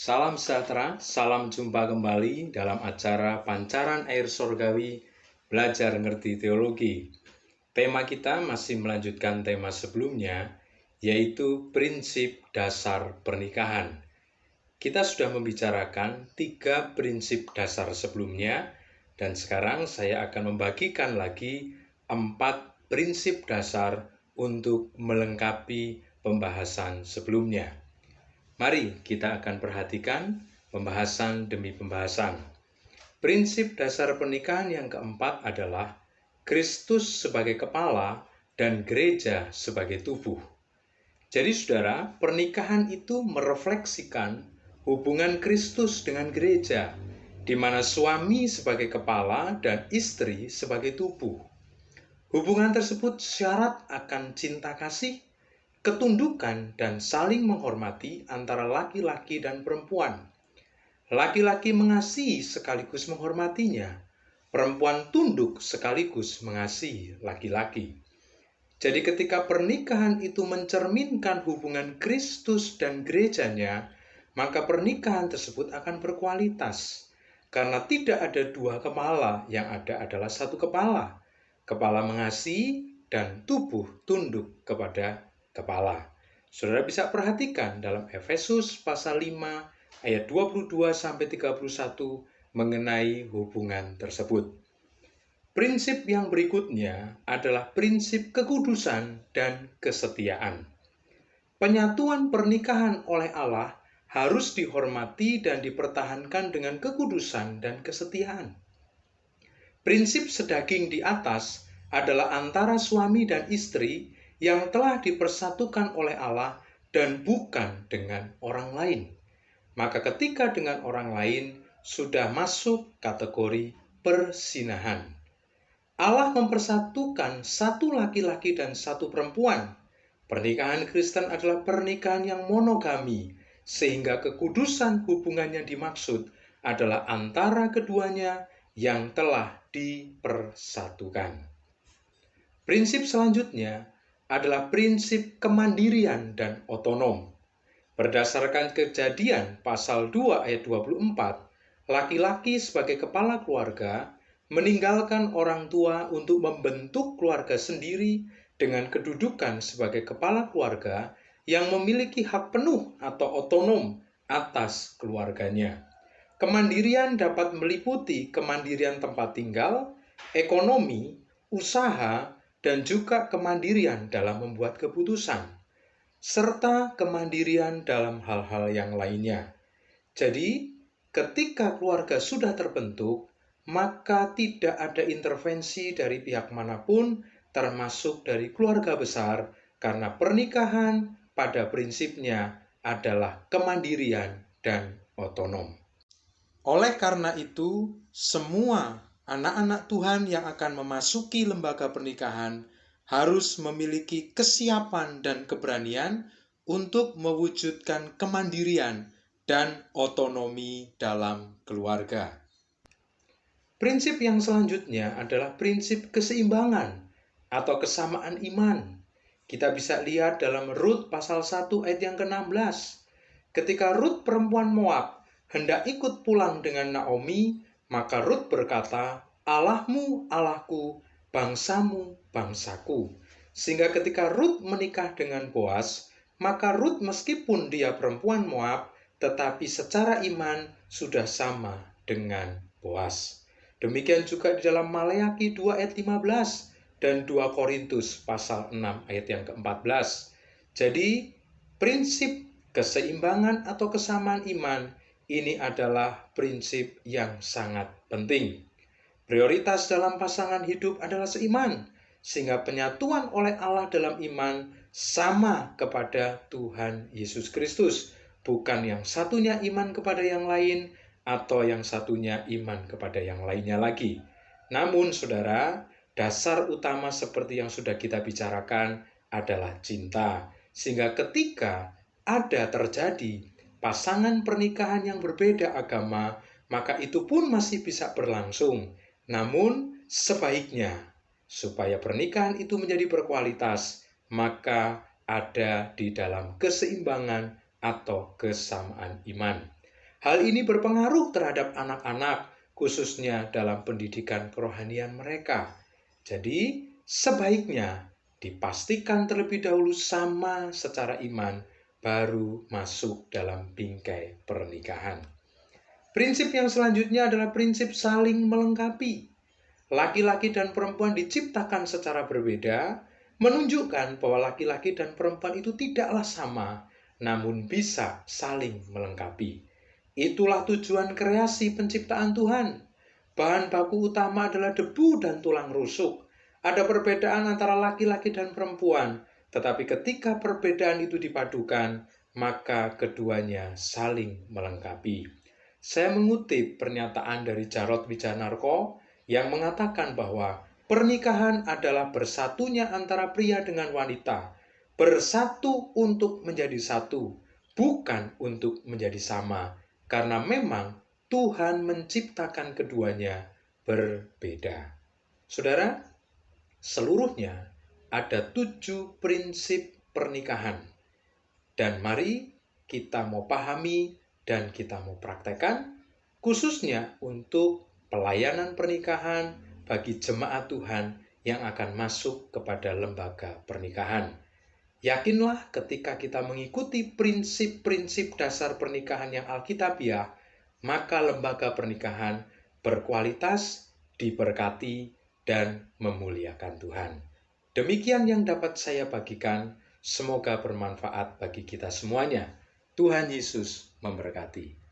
Salam sejahtera, salam jumpa kembali dalam acara Pancaran Air Sorgawi, Belajar Ngerti Teologi. Tema kita masih melanjutkan tema sebelumnya, yaitu prinsip dasar pernikahan. Kita sudah membicarakan 3 prinsip dasar sebelumnya, dan sekarang saya akan membagikan lagi 4 prinsip dasar untuk melengkapi pembahasan sebelumnya. Mari kita akan perhatikan pembahasan demi pembahasan. Prinsip dasar pernikahan yang keempat adalah Kristus sebagai kepala dan gereja sebagai tubuh. Jadi saudara, pernikahan itu merefleksikan hubungan Kristus dengan gereja, di mana suami sebagai kepala dan istri sebagai tubuh. Hubungan tersebut syarat akan cinta kasih, ketundukan, dan saling menghormati antara laki-laki dan perempuan. Laki-laki mengasihi sekaligus menghormatinya. Perempuan tunduk sekaligus mengasihi laki-laki. Jadi ketika pernikahan itu mencerminkan hubungan Kristus dan gerejanya, maka pernikahan tersebut akan berkualitas. Karena tidak ada 2 kepala, yang ada adalah 1 kepala. Kepala mengasihi dan tubuh tunduk kepada kepala. Saudara bisa perhatikan dalam Efesus pasal 5 ayat 22-31 mengenai hubungan tersebut. Prinsip yang berikutnya adalah prinsip kekudusan dan kesetiaan. Penyatuan pernikahan oleh Allah harus dihormati dan dipertahankan dengan kekudusan dan kesetiaan. Prinsip sedaging di atas adalah antara suami dan istri yang telah dipersatukan oleh Allah dan bukan dengan orang lain. Maka ketika dengan orang lain sudah masuk kategori persinahan. Allah mempersatukan 1 laki-laki dan 1 perempuan. Pernikahan Kristen adalah pernikahan yang monogami, sehingga kekudusan hubungan yang dimaksud adalah antara keduanya yang telah dipersatukan. Prinsip selanjutnya adalah prinsip kemandirian dan otonom. Berdasarkan Kejadian pasal 2 ayat 24, laki-laki sebagai kepala keluarga meninggalkan orang tua untuk membentuk keluarga sendiri dengan kedudukan sebagai kepala keluarga yang memiliki hak penuh atau otonom atas keluarganya. Kemandirian dapat meliputi kemandirian tempat tinggal, ekonomi, usaha, dan juga kemandirian dalam membuat keputusan, serta kemandirian dalam hal-hal yang lainnya. Jadi, ketika keluarga sudah terbentuk, maka tidak ada intervensi dari pihak manapun, termasuk dari keluarga besar, karena pernikahan pada prinsipnya adalah kemandirian dan otonom. Oleh karena itu, semua anak-anak Tuhan yang akan memasuki lembaga pernikahan harus memiliki kesiapan dan keberanian untuk mewujudkan kemandirian dan otonomi dalam keluarga. Prinsip yang selanjutnya adalah prinsip keseimbangan atau kesamaan iman. Kita bisa lihat dalam Rut pasal 1 ayat yang ke-16. Ketika Rut perempuan Moab hendak ikut pulang dengan Naomi, maka Rut berkata, "Allahmu Allahku, bangsamu bangsaku." Sehingga ketika Rut menikah dengan Boas, maka Rut meskipun dia perempuan Moab, tetapi secara iman sudah sama dengan Boas. Demikian juga di dalam Maleakhi 2 ayat 15 dan 2 Korintus pasal 6 ayat yang ke-14. Jadi, prinsip keseimbangan atau kesamaan iman ini adalah prinsip yang sangat penting. Prioritas dalam pasangan hidup adalah seiman, sehingga penyatuan oleh Allah dalam iman sama kepada Tuhan Yesus Kristus, bukan yang satunya iman kepada yang lain atau yang satunya iman kepada yang lainnya lagi. Namun saudara, dasar utama seperti yang sudah kita bicarakan adalah cinta, sehingga ketika ada terjadi pasangan pernikahan yang berbeda agama, maka itu pun masih bisa berlangsung. Namun sebaiknya supaya pernikahan itu menjadi berkualitas, maka ada di dalam keseimbangan atau kesamaan iman. Hal ini berpengaruh terhadap anak-anak, khususnya dalam pendidikan kerohanian mereka. Jadi, sebaiknya dipastikan terlebih dahulu sama secara iman, baru masuk dalam bingkai pernikahan. Prinsip yang selanjutnya adalah prinsip saling melengkapi. Laki-laki dan perempuan diciptakan secara berbeda, menunjukkan bahwa laki-laki dan perempuan itu tidaklah sama, namun bisa saling melengkapi. Itulah tujuan kreasi penciptaan Tuhan. Bahan baku utama adalah debu dan tulang rusuk. Ada perbedaan antara laki-laki dan perempuan, tetapi ketika perbedaan itu dipadukan, maka keduanya saling melengkapi. Saya mengutip pernyataan dari Jarod Wijanarko yang mengatakan bahwa pernikahan adalah bersatunya antara pria dengan wanita, bersatu untuk menjadi satu, bukan untuk menjadi sama, karena memang Tuhan menciptakan keduanya berbeda. Saudara, seluruhnya ada 7 prinsip pernikahan. Dan mari kita mau pahami dan kita mau praktekkan, khususnya untuk pelayanan pernikahan bagi jemaat Tuhan yang akan masuk kepada lembaga pernikahan. Yakinlah ketika kita mengikuti prinsip-prinsip dasar pernikahan yang alkitabiah, maka lembaga pernikahan berkualitas, diberkati, dan memuliakan Tuhan. Demikian yang dapat saya bagikan. Semoga bermanfaat bagi kita semuanya. Tuhan Yesus memberkati.